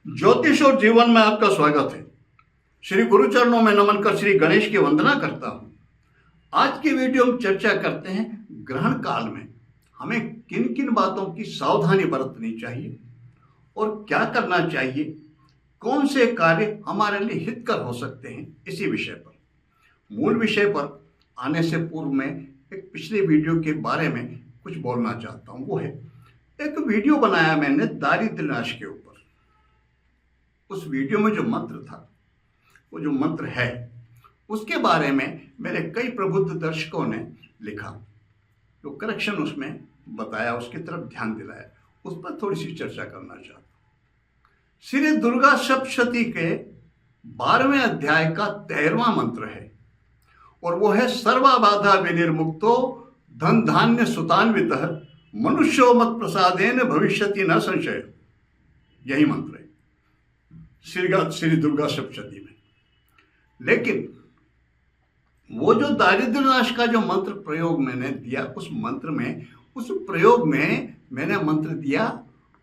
ज्योतिष और जीवन में आपका स्वागत है। श्री गुरु चरणों में नमन कर श्री गणेश की वंदना करता हूं। आज की वीडियो में चर्चा करते हैं ग्रहण काल में हमें किन किन बातों की सावधानी बरतनी चाहिए और क्या करना चाहिए, कौन से कार्य हमारे लिए हितकर हो सकते हैं। इसी विषय पर, मूल विषय पर आने से पूर्व में एक पिछले वीडियो के बारे में कुछ बोलना चाहता हूं। वो है, एक वीडियो बनाया मैंने दारिद्र्य नाश के ऊपर। उस वीडियो में जो मंत्र था, वो जो मंत्र है, उसके बारे में मेरे कई प्रबुद्ध दर्शकों ने लिखा, जो करेक्शन उसमें बताया, उसकी तरफ ध्यान दिलाया। उस पर थोड़ी सी चर्चा करना चाहता हूं। श्री दुर्गा सप्तशती के 12वें अध्याय का 13वां मंत्र है और वो है, सर्वाबाधा विनिर्मुक्तो धन धान्य सुतान्वितः मनुष्यो मत प्रसादेन भविष्यति न संशय। यही मंत्र है श्री दुर्गा सप्तशती में। लेकिन वो जो दारिद्र्य नाश का जो मंत्र प्रयोग मैंने दिया, उस प्रयोग में मैंने मंत्र दिया,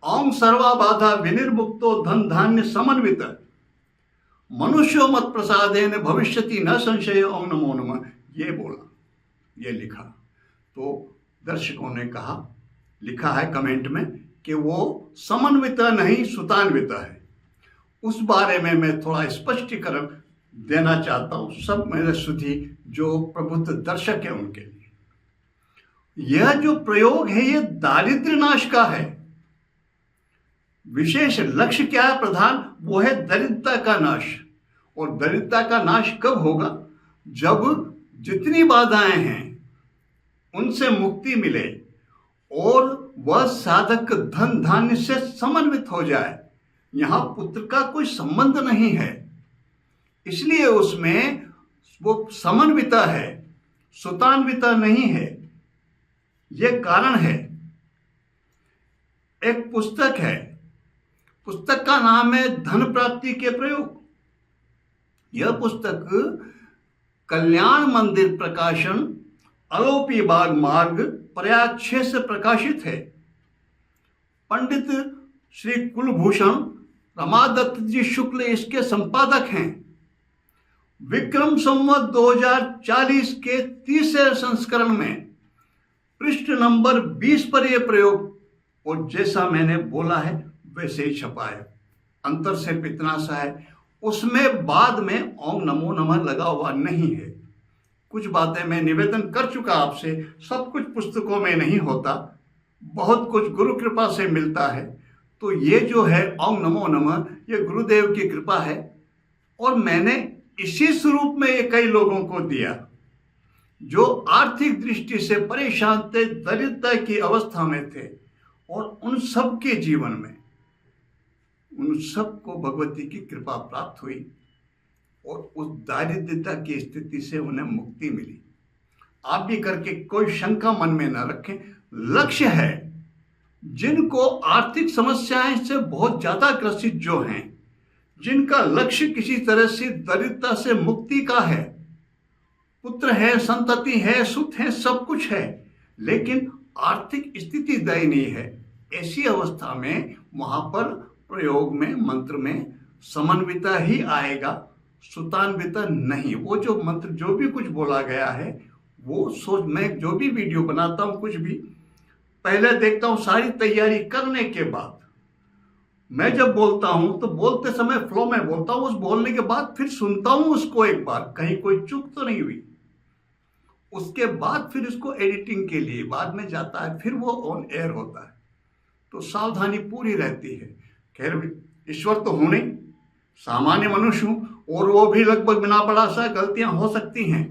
ओम सर्वाबाधा विनिर्मुक्तो धन धान्य समन्वित मनुष्यो मत प्रसादेन भविष्यति न संशय ओम नमो नमः। ये बोला, ये लिखा। तो दर्शकों ने कहा, लिखा है कमेंट में कि वो समन्वित नहीं सुतान्वित है। उस बारे में मैं थोड़ा स्पष्टीकरण देना चाहता हूं, सब मेरे सुधी जो प्रबुद्ध दर्शक है उनके लिए। यह जो प्रयोग है, ये दारिद्र्य नाश का है। विशेष लक्ष्य क्या है प्रधान? वो है दरिद्रता का नाश। और दरिद्रता का नाश कब होगा? जब जितनी बाधाएं हैं उनसे मुक्ति मिले और वह साधक धन धान्य से समन्वित हो जाए। यहां पुत्र का कोई संबंध नहीं है, इसलिए उसमें वो समन्विता है, सुतान्विता नहीं है। यह कारण है। एक पुस्तक है, पुस्तक का नाम है धन प्राप्ति के प्रयोग। यह पुस्तक कल्याण मंदिर प्रकाशन, अलोपी बाग मार्ग, प्रयाग 6 से प्रकाशित है। पंडित श्री कुलभूषण रमादत्त जी शुक्ल इसके संपादक हैं। विक्रम संवत 2040 के 30वें संस्करण में पृष्ठ नंबर 20 पर यह प्रयोग, और जैसा मैंने बोला है वैसे ही छपा है। अंतर सिर्फ इतना सा है, उसमें बाद में ओम नमो नमः लगा हुआ नहीं है। कुछ बातें मैं निवेदन कर चुका आपसे, सब कुछ पुस्तकों में नहीं होता, बहुत कुछ गुरु कृपा से मिलता है। तो ये जो है ओम नमो नमः, ये गुरुदेव की कृपा है। और मैंने इसी स्वरूप में ये कई लोगों को दिया जो आर्थिक दृष्टि से परेशान थे, दरिद्रता की अवस्था में थे, और उन सब के जीवन में उन सबको भगवती की कृपा प्राप्त हुई और उस दारिद्रता की स्थिति से उन्हें मुक्ति मिली। आप भी करके कोई शंका मन में न रखें। लक्ष्य है, जिनको आर्थिक समस्याएं से बहुत ज्यादा ग्रसित जो हैं, जिनका लक्ष्य किसी तरह से दरिद्रता से मुक्ति का है, पुत्र है, संतति है, सुख है, सब कुछ है, लेकिन आर्थिक स्थिति दयनीय है, ऐसी अवस्था में वहां पर प्रयोग में, मंत्र में समन्विता ही आएगा, सुतान्विता नहीं। वो जो मंत्र, जो भी कुछ बोला गया है, वो सोच, मैं जो भी वीडियो बनाता हूं, कुछ भी पहले देखता हूं, सारी तैयारी करने के बाद मैं जब बोलता हूं तो बोलते समय फ्लो में बोलता हूं। उस बोलने के बाद फिर सुनता हूं उसको एक बार, कहीं कोई चूक तो नहीं हुई। उसके बाद फिर उसको एडिटिंग के लिए बाद में जाता है, फिर वो ऑन एयर होता है। तो सावधानी पूरी रहती है। खैर, ईश्वर तो हूं नहीं, सामान्य मनुष्य हूं, और वो भी लगभग बिना बड़ा सा गलतियां हो सकती हैं।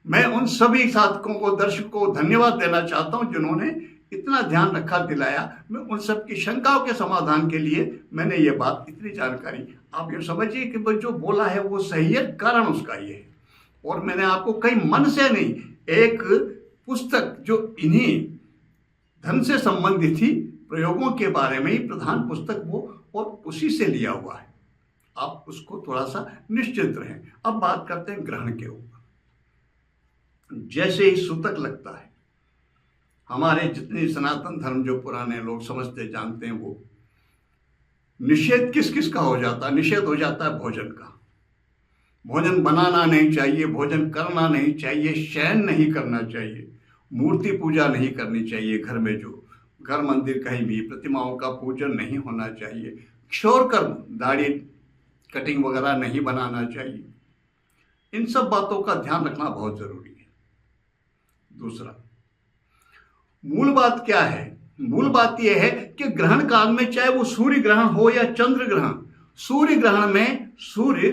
मैं उन सभी साधकों को, दर्शकों को धन्यवाद देना चाहता हूं जिन्होंने इतना ध्यान रखा, दिलाया। मैं उन सब की शंकाओं के समाधान के लिए मैंने ये बात, इतनी जानकारी, आप ये समझिए कि जो बोला है वो सही है, कारण उसका ये है। और मैंने आपको कहीं मन से नहीं, एक पुस्तक जो इन्हीं धन से संबंधित थी, प्रयोगों के बारे में ही प्रधान पुस्तक वो, और उसी से लिया हुआ है। आप उसको थोड़ा सा निश्चिंत रहें। अब बात करते हैं ग्रहण के ऊपर। जैसे ही सूतक लगता है, हमारे जितने सनातन धर्म जो पुराने लोग समझते जानते हैं, वो निषेध किस किस का हो जाता है? निषेध हो जाता है भोजन का। भोजन बनाना नहीं चाहिए, भोजन करना नहीं चाहिए, शयन नहीं करना चाहिए, मूर्ति पूजा नहीं करनी चाहिए, घर में जो घर मंदिर कहीं भी प्रतिमाओं का पूजन नहीं होना चाहिए, क्षौर कर्म दाढ़ी कटिंग वगैरह नहीं बनाना चाहिए। इन सब बातों का ध्यान रखना बहुत जरूरी है। दूसरा, मूल बात क्या है? मूल बात यह है कि ग्रहण काल में चाहे वो सूर्य ग्रहण हो या चंद्र ग्रहण, सूर्य ग्रहण में सूर्य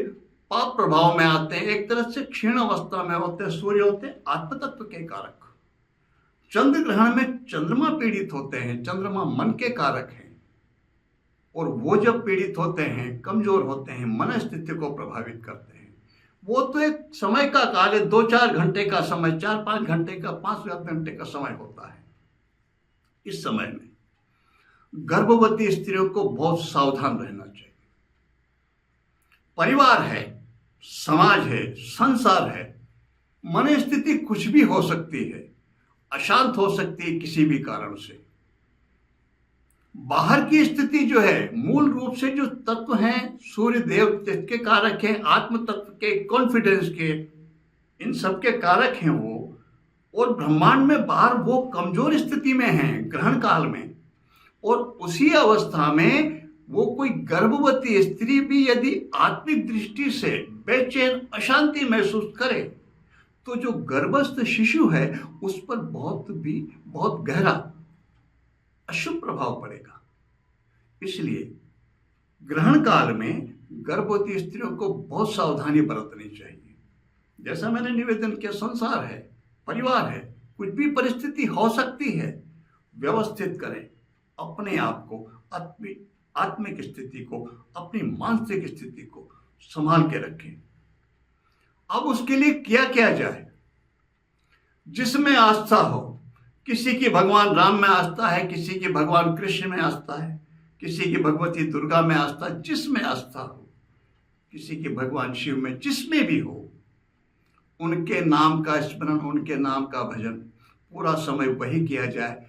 पाप प्रभाव में आते हैं, एक तरह से क्षीण अवस्था में होते हैं। सूर्य होते हैं आत्म तत्व के कारक। चंद्र ग्रहण में चंद्रमा पीड़ित होते हैं, चंद्रमा मन के कारक हैं, और वो जब पीड़ित होते हैं, कमजोर होते हैं, मन स्थिति को प्रभावित करते हैं। वो तो एक समय का काल है, 2-4 घंटे का समय, 4-5 घंटे का, 5-7 घंटे का समय होता है। इस समय में गर्भवती स्त्रियों को बहुत सावधान रहना चाहिए। परिवार है, समाज है, संसार है, मन स्थिति कुछ भी हो सकती है, अशांत हो सकती है किसी भी कारण से। बाहर की स्थिति जो है, मूल रूप से जो तत्व हैं, सूर्य देव के कारक हैं, आत्म तत्व के, कॉन्फिडेंस के, इन सब के कारक हैं वो। और ब्रह्मांड में बाहर वो कमजोर स्थिति में हैं ग्रहण काल में, और उसी अवस्था में वो कोई गर्भवती स्त्री भी यदि आत्मिक दृष्टि से बेचैन, अशांति महसूस करे, तो जो गर्भस्थ शिशु है उस पर बहुत गहरा अशुभ प्रभाव पड़ेगा। इसलिए ग्रहण काल में गर्भवती स्त्रियों को बहुत सावधानी बरतनी चाहिए। जैसा मैंने निवेदन किया, संसार है, परिवार है, कुछ भी परिस्थिति हो सकती है, व्यवस्थित करें अपने आप को, आत्मिक स्थिति को, अपनी मानसिक स्थिति को संभाल के रखें। अब उसके लिए क्या किया जाए? जिसमें आस्था हो, किसी की भगवान राम में आस्था है, किसी की भगवान कृष्ण में आस्था है, किसी की भगवती दुर्गा में आस्था, जिसमें आस्था हो, किसी की भगवान शिव में, जिसमें भी हो, उनके नाम का स्मरण, उनके नाम का भजन पूरा समय वही किया जाए।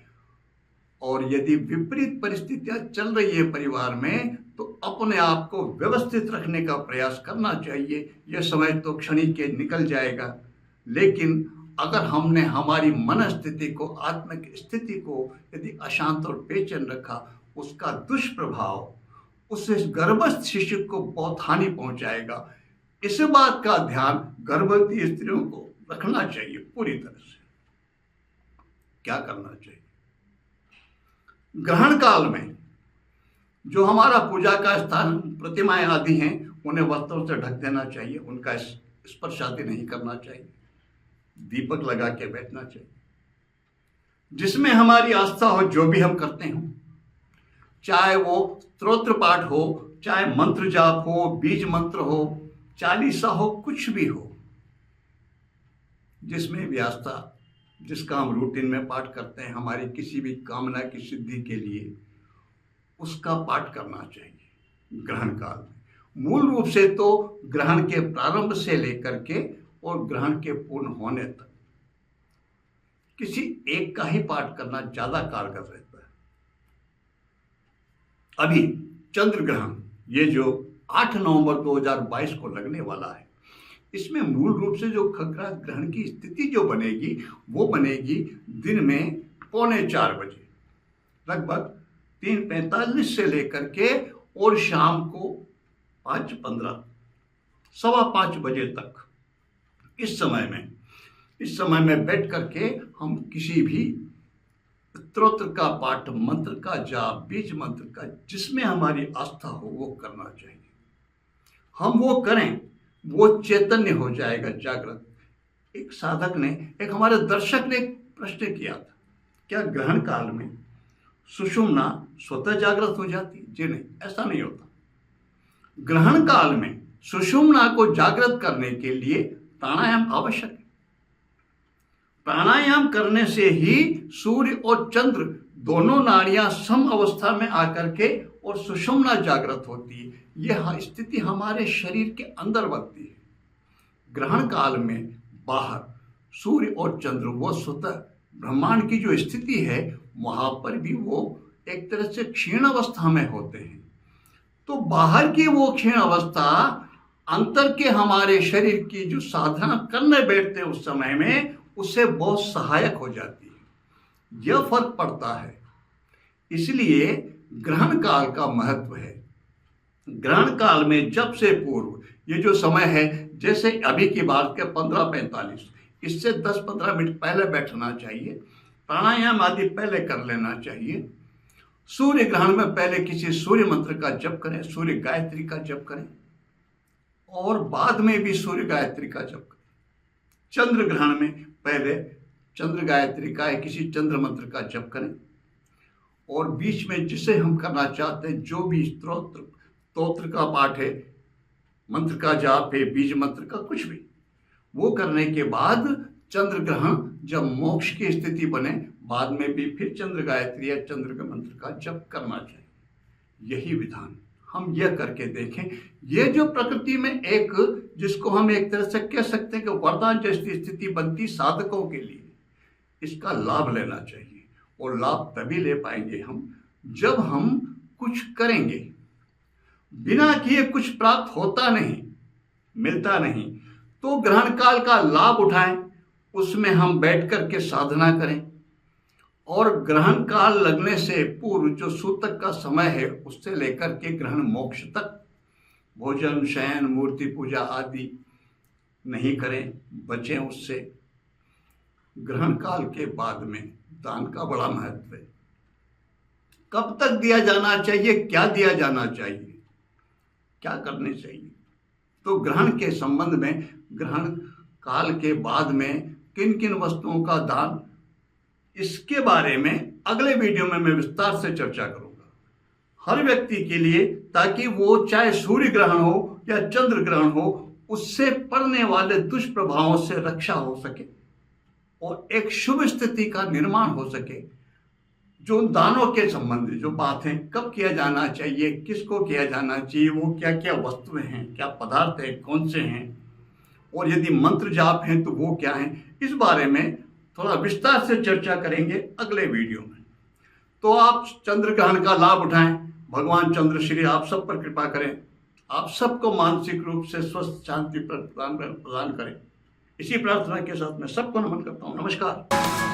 और यदि विपरीत परिस्थितियां चल रही है परिवार में, तो अपने आप को व्यवस्थित रखने का प्रयास करना चाहिए। यह समय तो क्षणिक के निकल जाएगा, लेकिन अगर हमने हमारी मन स्थिति को, आत्मिक स्थिति को यदि अशांत और बेचैन रखा, उसका दुष्प्रभाव उस गर्भस्थ शिशु को बहुत हानि पहुंचाएगा। इस बात का ध्यान गर्भवती स्त्रियों को रखना चाहिए पूरी तरह से। क्या करना चाहिए? ग्रहण काल में जो हमारा पूजा का स्थान, प्रतिमाएं आदि हैं, उन्हें वस्त्रों से ढक देना चाहिए, उनका स्पर्श आदि नहीं करना चाहिए, दीपक लगा के बैठना चाहिए। जिसमें हमारी आस्था हो, जो भी हम करते हो, चाहे वो स्तोत्र पाठ हो, चाहे मंत्र जाप हो, बीज मंत्र हो, चालीसा हो, कुछ भी हो, जिसमें भी आस्था, जिसका हम रूटीन में पाठ करते हैं हमारी किसी भी कामना की सिद्धि के लिए, उसका पाठ करना चाहिए ग्रहण काल में। मूल रूप से तो ग्रहण के प्रारंभ से लेकर के और ग्रहण के पूर्ण होने तक किसी एक का ही पाठ करना ज्यादा कारगर रहता है। अभी चंद्र ग्रहण, ये जो 8 नवंबर 2022 को लगने वाला है, इसमें मूल रूप से जो खग्रास ग्रहण की स्थिति जो बनेगी, वो बनेगी दिन में 3:45 बजे, लगभग 3:45 से लेकर के, और शाम को 5:15, 5:15 बजे तक। इस समय में बैठ करके हम किसी भी स्तोत्र का पाठ, मंत्र का जाप, बीज मंत्र का, जिसमें हमारी आस्था हो, वो करना चाहिए। हम वो करें, वो चैतन्य हो जाएगा, जागृत। एक साधक ने, एक हमारे दर्शक ने एक प्रश्न किया था, क्या ग्रहण काल में सुषुम्ना स्वतः जागृत हो जाती? जी नहीं, ऐसा नहीं होता। ग्रहण काल में सुषुम्ना को जागृत करने के लिए प्राणायाम आवश्यक है। प्राणायाम करने से ही सूर्य और चंद्र दोनों नाड़ियां सम अवस्था में आकर के और सुषुम्ना जागृत होती है। यह स्थिति हमारे शरीर के अंदर बनती है। ग्रहण काल में बाहर सूर्य और चंद्र वो स्वतः ब्रह्मांड की जो स्थिति है, वहां पर भी वो एक तरह से क्षीण अवस्था में होते हैं। तो बाहर की वो क्षीण अवस्था अंतर के हमारे शरीर की जो साधना करने बैठते हैं उस समय में उससे बहुत सहायक हो जाती है। यह फर्क पड़ता है। इसलिए ग्रहण काल का महत्व है। ग्रहण काल में जब से पूर्व ये जो समय है, जैसे अभी की बात के 15:45, इससे 10-15 मिनट पहले बैठना चाहिए। प्राणायाम आदि पहले कर लेना चाहिए। सूर्य ग्रहण में पहले किसी सूर्य मंत्र का जप करें, सूर्य गायत्री का जप करें, और बाद में भी सूर्य गायत्री का जप करें। चंद्र ग्रहण में पहले चंद्र गायत्री का या किसी चंद्र मंत्र का जप करें, और बीच में जिसे हम करना चाहते हैं, जो भी स्तोत्र का पाठ है, मंत्र का जाप है, बीज मंत्र का कुछ भी, वो करने के बाद चंद्र ग्रहण जब मोक्ष की स्थिति बने, बाद में भी फिर चंद्र गायत्री या चंद्र के मंत्र का जप करना चाहिए। यही विधान हम यह करके देखें। ये जो प्रकृति में एक, जिसको हम एक तरह से कह सकते हैं कि वरदान जैसी स्थिति बनती साधकों के लिए, इसका लाभ लेना चाहिए। और लाभ तभी ले पाएंगे हम जब हम कुछ करेंगे। बिना किए कुछ प्राप्त होता नहीं, मिलता नहीं। तो ग्रहण काल का लाभ उठाएं, उसमें हम बैठ करके साधना करें, और ग्रहण काल लगने से पूर्व जो सूतक का समय है, उससे लेकर के ग्रहण मोक्ष तक भोजन, शयन, मूर्ति पूजा आदि नहीं करें, बचें उससे। ग्रहण काल के बाद में दान का बड़ा महत्व है। कब तक दिया जाना चाहिए, क्या दिया जाना चाहिए, क्या करने चाहिए। तो ग्रहण के संबंध में, ग्रहण काल के बाद में किन किन वस्तुओं का दान, इसके बारे में अगले वीडियो में मैं विस्तार से चर्चा करूंगा, हर व्यक्ति के लिए, ताकि वो चाहे सूर्य ग्रहण हो या चंद्र ग्रहण हो, उससे पड़ने वाले दुष्प्रभावों से रक्षा हो सके और एक शुभ स्थिति का निर्माण हो सके। जो दानों के संबंधित जो बात है, कब किया जाना चाहिए, किसको किया जाना चाहिए, वो क्या क्या वस्तुएं हैं, क्या पदार्थ हैं, कौन से हैं, और यदि मंत्र जाप हैं तो वो क्या हैं, इस बारे में थोड़ा विस्तार से चर्चा करेंगे अगले वीडियो में। तो आप चंद्र ग्रहण का लाभ उठाएं। भगवान चंद्र श्री आप सब पर कृपा करें, आप सबको मानसिक रूप से स्वस्थ शांति प्रदान करें। इसी प्रार्थना के साथ मैं सबको नमन करता हूँ। नमस्कार।